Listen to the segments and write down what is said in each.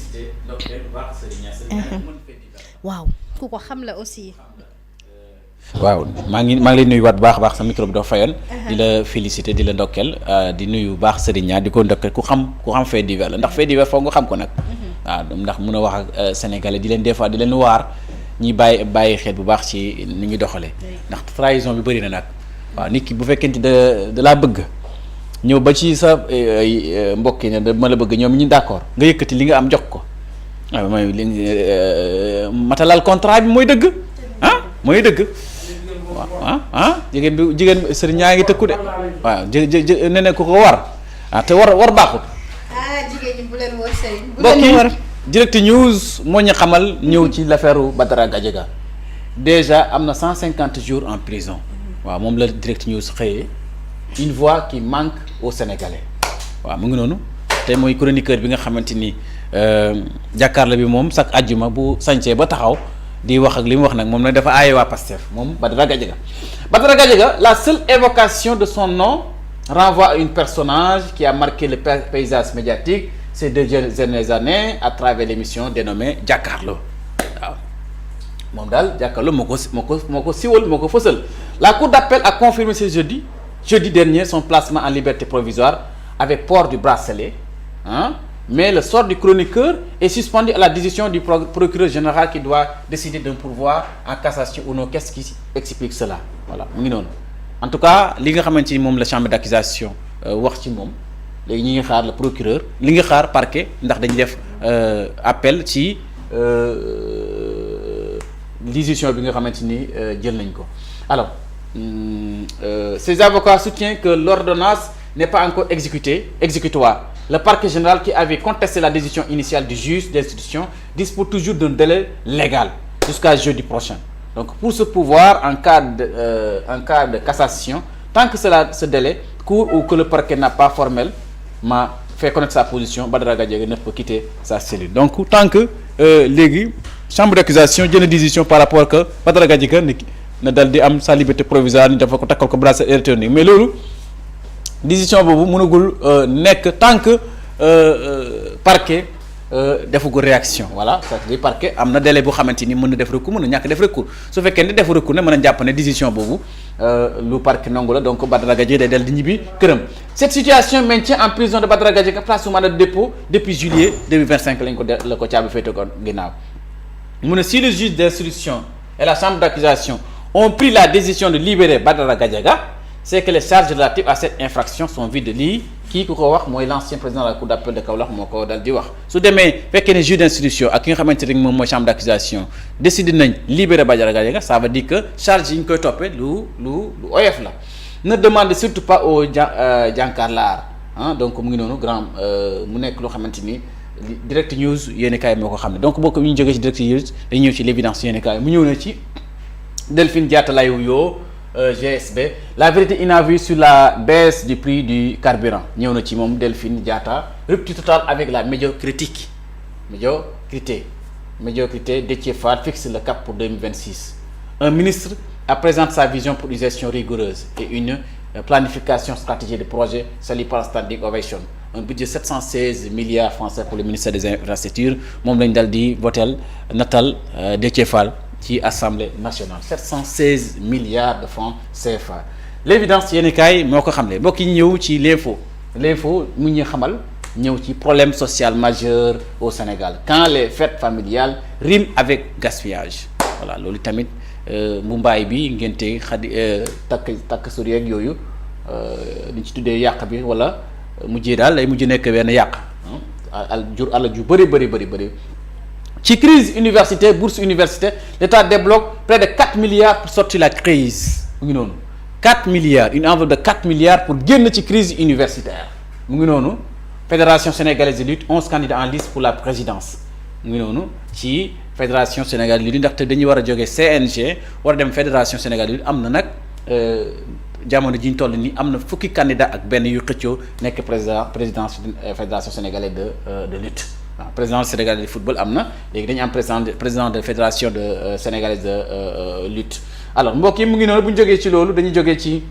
féliciter docteur bu baax Serigne Niass. waaw ku ko xam la aussi. waaw maa ngi lay nuyu waat bu baax a baax sa micro bi dafa fayoon. di la féliciter di la ndokkeel di nuyu baax Serigne Niass di ko ndokkeel ku xam fait divers la ndax fait divers foog nga xam ko nag. waaw ndax mun a wax ak sénégalais di leen des fois di leen waar ñi bàyyi xeet bu baax ci ni ñuy doxalee. ndax trahison bi bëri na nag. waaw nit ki bu fekkente da laa bëgg ñëw ba ci sa mbokk yi ne dama la bëgg ñoom ñu d'accord nga yëkkati li nga am jox ko waaw mooy li matalal contrat bi mooy dëgg mooy dëgg waaw jigéen sëriñ ñaa ngi tëkku de waaw ne ne ku ko war te war baaxul. jigéen ñi bu leen war sëriñ bu leen leen war Direct News moo ñu xamal ñëw ci l'affaire Badara Gadiaga déjà am na 150 jours en prison waaw moom la Direct News xëyee une voix qui manque aux Sénégalais waaw mu ngi noonu te mooy chroniqueur bi nga xamante ni jàkkaarloo bi moom chaque àjjuma bu sañcee ba taxaw di wax ak li mu wax nag moom nag dafa aaye waa Pastef moom Badara Gadiaga la seule évocation de son nom renvoie à un personnage qui a marqué le paysage médiatique ces 2 dernières années à travers l'émission dénommée Jàkkaarloo waaw moom daal Jàkkaarloo moo ko siwal moo ko fësal. La cour d'appel a confirmé ce jeudi dernier son placement en liberté provisoire avec port du bracelet mais le sort du chroniqueur est suspendu à la décision du procureur général qui doit décider d'un pourvoi en cassation ou non. Qu'est-ce qui explique cela voilà mu ngi noonu en tout cas li nga xamante ni moom la chambre d'accusation wax ci moom léegi ñi ngi xaar le procureur li nga xaar parquet ndax dañu def appel ci décision bi nga xamante ni jël nañ ko. Alors ces avocats soutiennent que l'ordonnance n'est pas encore exécutoire. Le parquet général qui avait contesté la décision initiale du juge d'instruction dispose toujours d'un délai légal jusqu'à jeudi prochain. Donc pour ce pouvoir en cas de cassation, tant que ce délai court ou que le parquet n'a pas formellement fait connaître sa position, Badara Gadiaga ne peut quitter sa cellule. Donc tant que léegi chambre d'accusation jël décision par rapport que Badara Gadiaga na dal di am sa liberté provisoire ni dafa ko takkal ko bracelet électronique mais loolu décision boobu mënagul nekk tant que parquet defagul réaction voilà c'est-à-dire parquet am na délai boo xamante ni mën na def recours mën na ñàkk def recours su fekkee ne def recours ne mën a jàpp ne décision boobu lu parquet nangu la donc Badara Gadiaga day dal di ñibbi këram. Cette situation maintient en prison de Badara Gadiaga place sous mandat de dépôt depuis juillet 2025 la ko caabi féete ko ginnaaw mu ne si le juge d'instruction et la chambre d'accusation ont pris la décision de libérer Badara Gadiaga, c'est que les charges relatives à cette infraction sont vides. Lii kii ku ko wax mooy l'ancien président de la cour d'appel de Kaolack moo ko dal di wax su demee fekkee ne juge d'instruction ak ki nga xamante ne moom mooy chambre d'accusation décidé nañ libérer Badara Gadiaga ça veut dire que charge yi ñu koy toppee lu oyof la. Ne demande surtout pas au jànkaarlaar donc mu ngi noonu grand mu nekk loo xamante ni Direct News yéen kaay moo ko xam ne donc boo ko ñu jógee ci Direct News dañu ñëw ci l'évidence yéen kaay mu ñëw na ci. Delphine Diatta lay wuyoo GSB la vérité inaavue sur la baisse du prix du carburant ñëw na ci moom Delphine Diatta rupture totale avec la médiocrité Déthié Fall fixe le cap pour 2026. Un ministre présente sa vision pour une gestion rigoureuse et une planification stratégique de projet saluée par standing ovation. Un budget 716 milliards français pour le ministère des infrastructures moom lañ dal di votel natal Déthié Fall ci assemblée nationale 716 milliards de francs CFA. L'évidence yéen kaay moo ko xamle mbokk yi ñëw ci l'info mu ñu xamal ñëw ci problème social majeur au Sénégal quand les fêtes familiales riment avec gaspillage voilà loolu tamit mumbaay bi ngente xadi takk sori yeeg yooyu liñ ci tuddee yàq bi wala mujjee daal lay mujj nekk benn yàq jur àll ju bëri. Ci crise universitaire bourse universitaire l'État débloque près de 4 milliards pour sortir la crise mu ngi noonu 4 milliards une enveloppe de 4 milliards pour génn ci crise universitaire mu ngi noonu fédération sénégalaise de lutte 11 candidats en liste pour la présidence mu ngi noonu ci fédération sénégalaise de lutte ndaxte dañuy war a jógee CNG war a dem fédération sénégalaise de lutte am na nag jamono ji ñu toll nii am na fukki candidat ak benn yu xëccoo nekk présidence fédération sénégalaise de lutte. président sénégalais de football am na léegi dañu am président de fédération de sénégalaise de lutte alors mbokk yi mu ngi noonu bu ñu jógee ci loolu dañuy jógee ci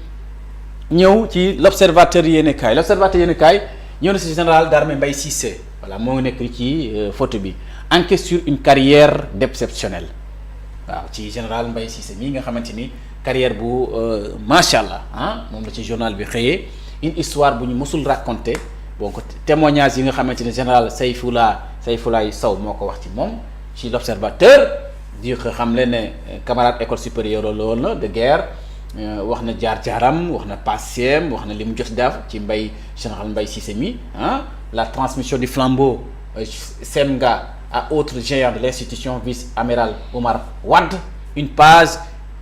ñëw ci l'observateur yéen kaay ñëw na ci général d'armée Mbaye Cissé voilà moo ngi nekk ci photo bi enquête sur une carrière d'exceptionnel waaw ci général Mbaye Cissé mii nga xamante ni carrière bu macha allah ah moom la ci journal bi xëyee une histoire bu ñu mësul raconter bon témoignage yi nga xamante ni général Sayfoulaye Sow moo ko wax ci moom ci l'observateur di xam leen ne camarade école supérieure la woon la de guerre wax na jaar-jaaram wax na passeem wax na li mu jot def ci général Mbaye Cissé mi ah la transmission du flambeau Semga à autre géant de l'institution vice-amiral Oumar Wade une page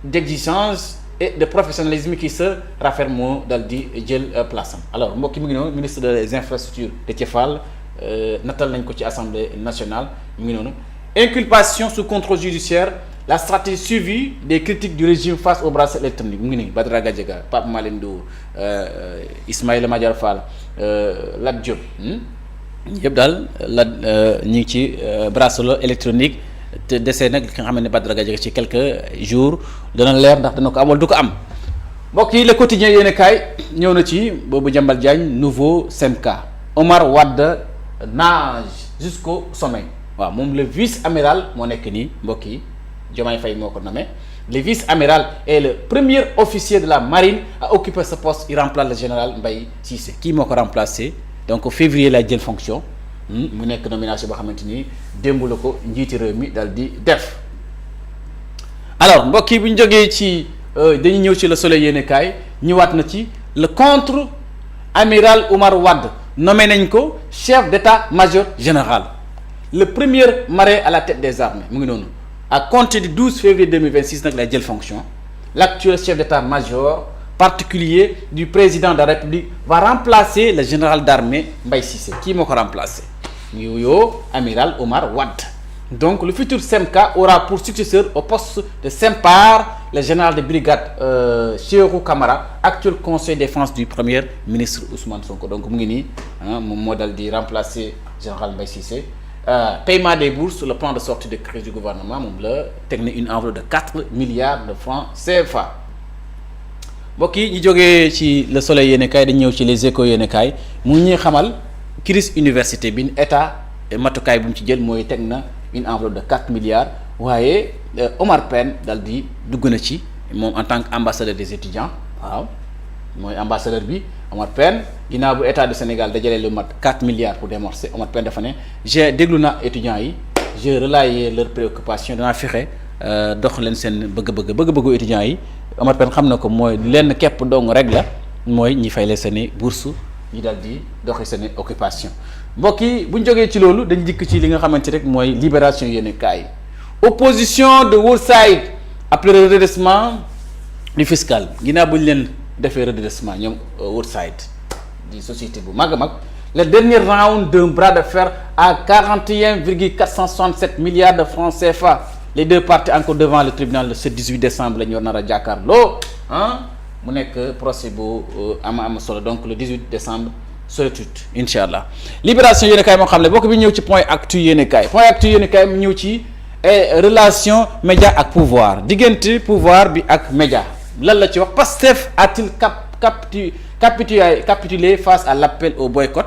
d'exigence et de professionnalisme qui se rafferme moo dal di jël place am alors mbokk mi ngi noonu ministre des infrastructures Déthié Fall natal nañ ko ci assemblée nationale mi ngi noonu inculpation sous contrôle judiciaire la stratégie suivie des critiques du régime face au bracelet électronique mu ngi nii Badara Gadiaga Pape Malick Ndour Ismaïla Madior Fall Lat Diop yëpp daal ñu ngi ci bracelet électronique te desee nag li nga xam ne Badara Gadiaga ci quelques jours dana leer ndax dana ko am wala du ko am mbokk yi le quotidien yéen kaay ñëw na ci boobu Jambal Diagne nouveau Semka Omar Wade nage jusqu'au sommet waaw moom le vice-amiral moo nekk nii mbokk yi Diomaye Faye moo ko nommé le vice-amiral est le premier officier de la marine à occuper ce poste il remplace le général Mbaye Cissé kii moo ko remplacé donc février lay jël fonction mu nekk nomination boo xamante ni démb la ko njiiti réew mi dal di def alors mbokk yi bu ñu jógee ci dañuy ñëw ci le soleil yéene kaay ñëwaat na ci le contre amiral Oumar Wade nommé nañ ko chef d'état-major général le premier marin à la tête des armées mu ngi noonu à compter du 12 février 2026 nag lay jël fonction l'actuel chef d'état-major particulier du président de la République va remplacer le général d'armée Mbaye Cissé kii moo ko remplacer Yoyo amiral Oumar Wade donc le futur Semka aura pour successeur au poste de Sempar le général de brigade Cheikhou Camara actuel conseiller défense du premier ministre Ousmane Sonko donc mu ngi nii moom moo dal di remplacer général Mbaye Cissé paiement des bourses sur le plan de sortie de crise du gouvernement moom la teg na une enveloppe de 4 milliards de francs CFA mbokk yi ñu jógee ci le soleil yéen kaay dañ ñëw ci les échos yéen kaay mu ngi ñuy xamal crise université bi état matukaay bu mu ci jël mooy teg na une enveloppe de 4 milliards waaye Omar Pène dal di dugg na ci moom en tant qu'ambassadeur des étudiants waaw mooy ambassadeur bi Omar Pène ginnaaw bu état du Sénégal dajalee lu mat 4 milliards pour démorcer Omar Pène dafa ne j'ai déglu na étudiants yi j'ai relayé leurs préoccupations danaa fexe dox leen seen bëgg-bëggu étudiants yi Omar Pène xam na ko mooy lenn képp dong rek la mooy ñi fay leen seeni bourse ñi dal di doxi seeni occupation mbokk yi bu ñu jógee ci loolu dañ dikk ci li nga xamante rek mooy libération yéen kaay opposition de Woodside après le redressement du fiscal ginnaaw bu ñu leen defee redressement ñoom Woodside di société bu mag a mag le dernier round d'un bras de fer à 41,467 milliards de francs CFA les deux parties encore devant le tribunal le 18 décembre la ñu war nar a jàkkaarloo mu nekk procès bu am solo donc le 18 décembre solitude incha allah libération yéen kaay moo xam ne bokk bi ñëw ci point actu yéen kaay mu ñëw ci relation média ak pouvoir diggante pouvoir bi ak média lan la ci wax Pastef a-t-il capitulé face à l'appel au boycott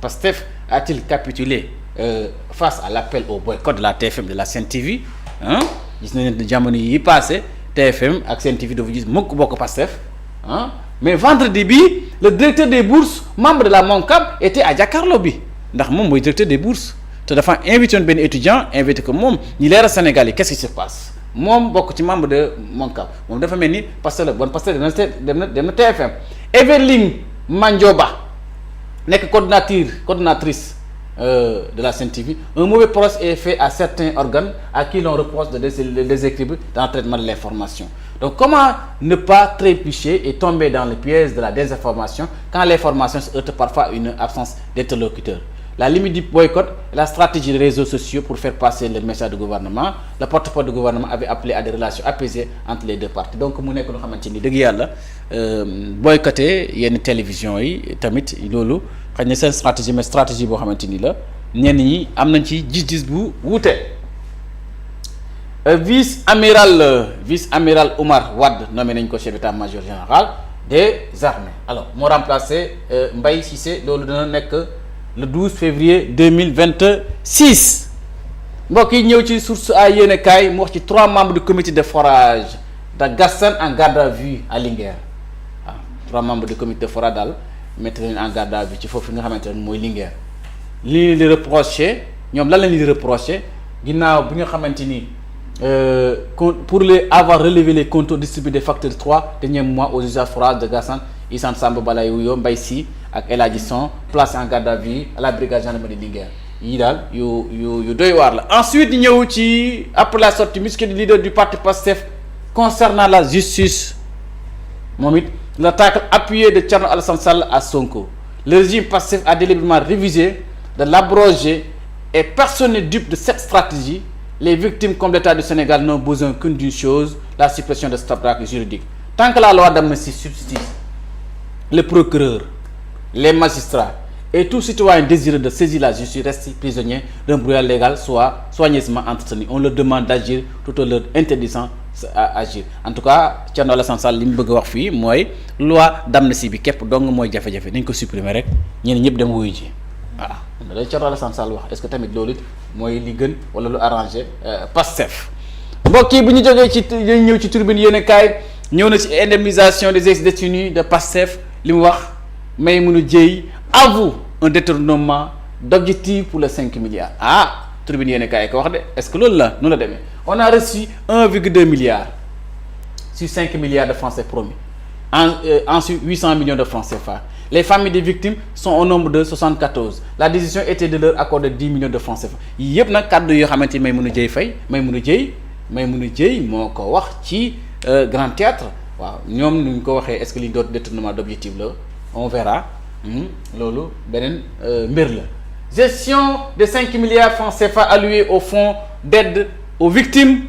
Pastef a-t-il capitulé face à l'appel au boycott de la TFM de la Sen TV gis nañu ne jamono yi passé TFM ak Sen TV dafa gis mukk bokk Pastef mais vendredi bi le directeur des bourses membre de la MONCAP était à jàkkaarloo bi ndax moom mooy directeur des bourses te dafa invité woon benn étudiant invité ko moom ñi leeral Sénégal yi qu'est-ce qui se passe moom bokk ci membre de MONCAP moom dafa mel ni Pastef la bon Pastef dem na TFM Evelyne Mandioba nekk coordinatrice de la Sen TV un mauvais procès est fait à certains organes à qui l'on reproche de déséquilibre dans le traitement de l'information donc comment ne pas trébucher et tomber dans le piège de la désinformation quand l'information se heurte parfois à une absence d'interlocuteur la limite du boycott est la stratégie des réseaux sociaux pour faire passer le message du gouvernement le porte-parole du gouvernement avait appelé à des relations apaisées entre les deux parties donc mu nekk loo xamante ni dëgg yàlla boycotté yenn télévision yi tamit loolu xëy na seen stratégie mais stratégie boo xamante ni la ñenn ñi am nañ ci gis-gis bu wuute vice-amiral Oumar Wade nommé nañ ko chef d'état-major général des armées alors moo remplacé Mbaye Cissé loolu dana nekk le 12 février 2026 mbokk yi ñëw ci source ay yéenekaay mu wax ci 3 membres du comité de forage de Gassane en garde à vue à Linguère waaw 3 membres du comité de forage daal mettre leen en garde à vue ci foofu nga xamante ne mooy Linguère li di reproché ñoom lan la ñuy reproché ginnaaw bi nga xamante ni pour les avoir relevé les comptes distribués des facteurs 3 derniers mois aux usages forages de Gassane Issane Samba Balaye Wuyo Mbaye Sy ak El Hadji Son placé en garde à vue à la brigade gendarmerie de Linguère yii daal yu doy waar la. Ensuite ñu ñëw ci après la sortie musquée du leader du parti PASTEF concernant la justice moom it le tacle appuyé de Thierno Alassane Sall à Sonko. Le régime PASTEF a délibérément révisé de l'abroger et personne n'est dupe de cette stratégie. Les victimes comme l'État du Sénégal n'ont besoin qu'une d'une chose, la suppression de cet obstacle juridique. Tant que la loi d'amnistie subsiste, le procureur, les magistrats et tout citoyen désireux de saisir la justice restent prisonniers d'un brouillard légal soit soigneusement entretenu. On leur demande d'agir tout en leur interdisant à agir. En tout cas, Thierno Alassane Sall li mu bëgg a wax fii mooy loi d'amnistie bi képp dong mooy jafe-jafe nañ ko supprimer rek ñeneen ñëpp dem wuyu ji voilà. da Thierno Alassane Sall wax est-ce que tamit loolu it mooy li gën wala lu arrangé Pastef mbokk yi bu ñu jógee ci ñëw ci tribune yéenekaay ñëw na ci indemnisation des ex-détenus de Pastef li mu wax Maïmouna Dièye avoue un détournement d'objectifs pour les 5 milliards tribune yéenekaay ko wax de est-ce que loolu la noonu la demee on a reçu 1,2 milliard sur 5 milliards de francs CFA promis ensuite 800 millions de francs CFA. Les familles des victimes sont au nombre de 74. La décision était de leur accorder 10 millions de francs CFA. yëpp nag kàddu yoo xamante ni Maïmouna Dièye moo ko wax ci Grand Théâtre waaw ñoom nu ñu ko waxee est-ce que li ñu doon détournement d'objectif la on verra loolu beneen mbir la. Gestion de 5 milliards francs CFA alloués au fonds d'aide aux victimes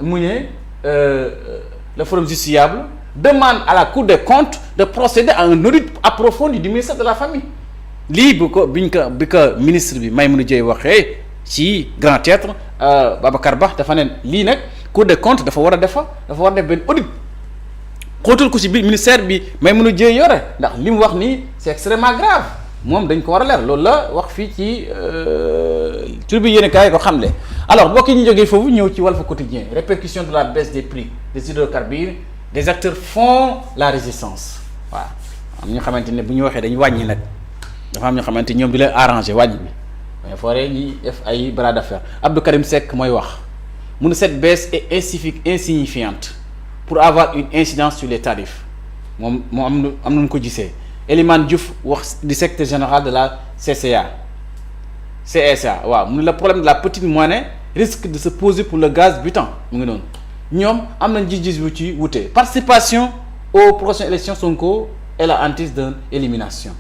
mu ne le forum justiciable demande à la Cour des comptes de procéder à un audit approfondi du ministère de la famille lii bi ko ministre bi Maïmouna Dièye waxee ci Grand Théâtre Babacar Ba dafa ne lii nag Cour des comptes dafa war a def benn audit xóotal ko ci biir ministère bi Maïmouna Dièye yore ndax li mu wax nii c'est extrêmement grave moom dañ ko war a leer loolu la wax fii ci tur bi yéen kaay ko xamle. Alors mbokk yi ñu jógee foofu ñëw ci Walf Quotidien répercussion de la baisse des prix des hydrocarbures des acteurs font la résistance waaw am ñoo xamante ne bu ñu waxee dañu wàññi nag dafa am ñoo xamante ñoom di leen arrangé wàññi bi mais fooree ñi def ay bras d'affaires Abdou Karim Seck mooy wax mu ne cette baisse est insignifiante pour avoir une incidence sur les tarifs moom am nañu ko gisee. Elimane Diouf wax du secrétaire général de la CSA waaw mu ne le problème de la petite monnaie risque de se poser pour le gaz butane mu ngi noonu ñoom am nañ gis-gis bu ci wute participation aux prochaines élections Sonko et la hantise de élimination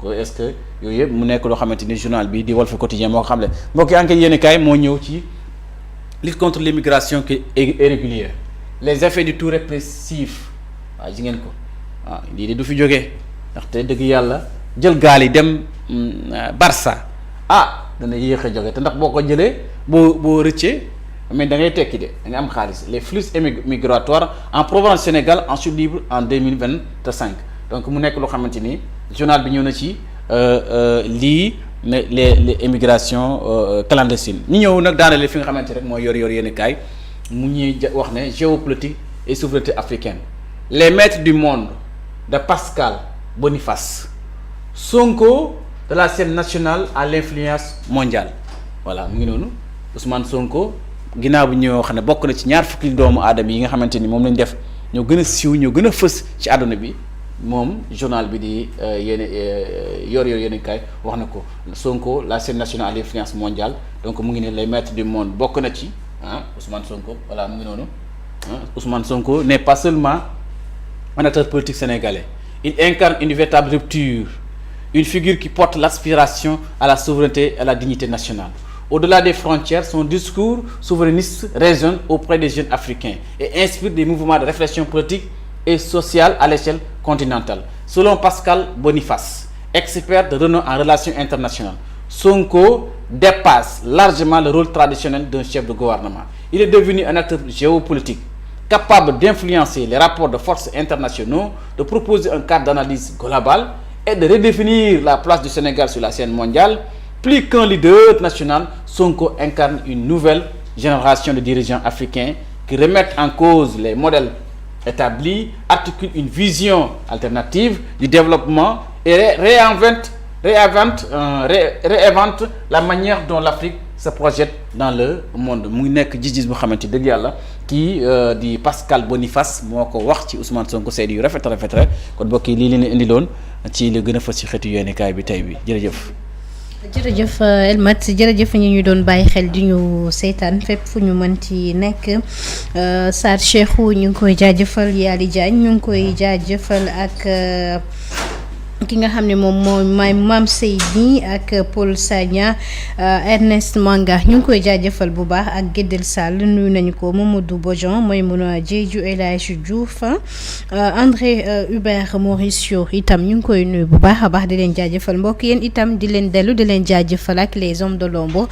donc est-ce que yooyu yëpp mu nekk loo xamante ni journal bi di Walf Quotidien moo ko xam le mbokk yi enquête yéen kaay moo ñëw ci lutte contre l'immigration qui est irrégulière les effets du tout répressif waaw ji ngeen ko waaw lii de du fi jógee ndaxte dëgg yàlla jël gaal yi dem Barça dana yéex a jóge te ndax boo ko jëlee boo rëccee mais da ngay tekki de da nga am xaalis les flux migratoires en provenance Sénégal en chute libre en 2025 donc mu nekk loo xamante ni journal bi ñëw na ci lii ne les immigrations clandestines ñu ñëw nag daanale fi nga xamante rek mooy yor yenn kaay mu ñuy wax ne géopolitique et souveraineté africaine les maîtres du monde de Pascal Boniface Sonko de la scène nationale à l'influence mondiale voilà mu ngi noonu Ousmane Sonko ginnaaw bi ñoo xam ne bokk na ci ñaar fukki doomu aadama yi nga xamante ni moom lañ def ñoo gën a siiw ñoo gën a fës ci àdduna bi moom journal bi di yor yéen kay wax na ko Sonko la scène nationale à l'influence mondiale donc mu ngi ne les maîtres du monde bokk na ci Ousmane Sonko voilà mu ngi noonu Ousmane Sonko n'est pas seulement un acteur politique sénégalais. Il incarne une véritable rupture, une figure qui porte l'aspiration à la souveraineté et à la dignité nationale. Au-delà des frontières, son discours souverainiste résonne auprès des jeunes africains et inspire des mouvements de réflexion politique et sociale à l'échelle continentale. Selon Pascal Boniface, expert de renom en relations internationales, Sonko dépasse largement le rôle traditionnel d'un chef de gouvernement. Il est devenu un acteur géopolitique capable d'influencer les rapports de force internationaux, de proposer un cadre d'analyse global et de redéfinir la place du Sénégal sur la scène mondiale. Plus qu'un leader national, Sonko incarne une nouvelle génération de dirigeants africains qui remettent en cause les modèles établis, articulent une vision alternative du développement et réinvente la manière dont l'Afrique se projette dans le monde. muy nekk gis-gis bu xamante dëgg yàlla kii di Pascal Boniface moo ko wax ci Ousmane Sonko seede yu rafet rek kon mbokk yi lii leen indiloon ci li gën a fës ci xeetu yéenekaay bi tey bi jërëjëf. jërëjëf Elmat jërëjëf ñi ñu doon bàyyi xel di ñu seetaan fépp fu ñu mënti nekk Sarr Cheikhou ñu ngi koy jaajëfal Yali Diagne ñu ngi koy jaajëfal ak ki nga xam ne moom mooy Mame Seydi ak Paul Sagna Ernest Manga ñu ngi koy jaajëfal bu baax ak Gédel Sall nuyu nañu ko Mamadou Bodian Maymouna Diédhiou El Hadji Diouf André Hubert Mauricio itam ñu ngi koy nuyu bu baax a baax di leen jaajëfal mbokk yéen itam di leen dellu di leen jaajëfal ak les hommes de l'ombre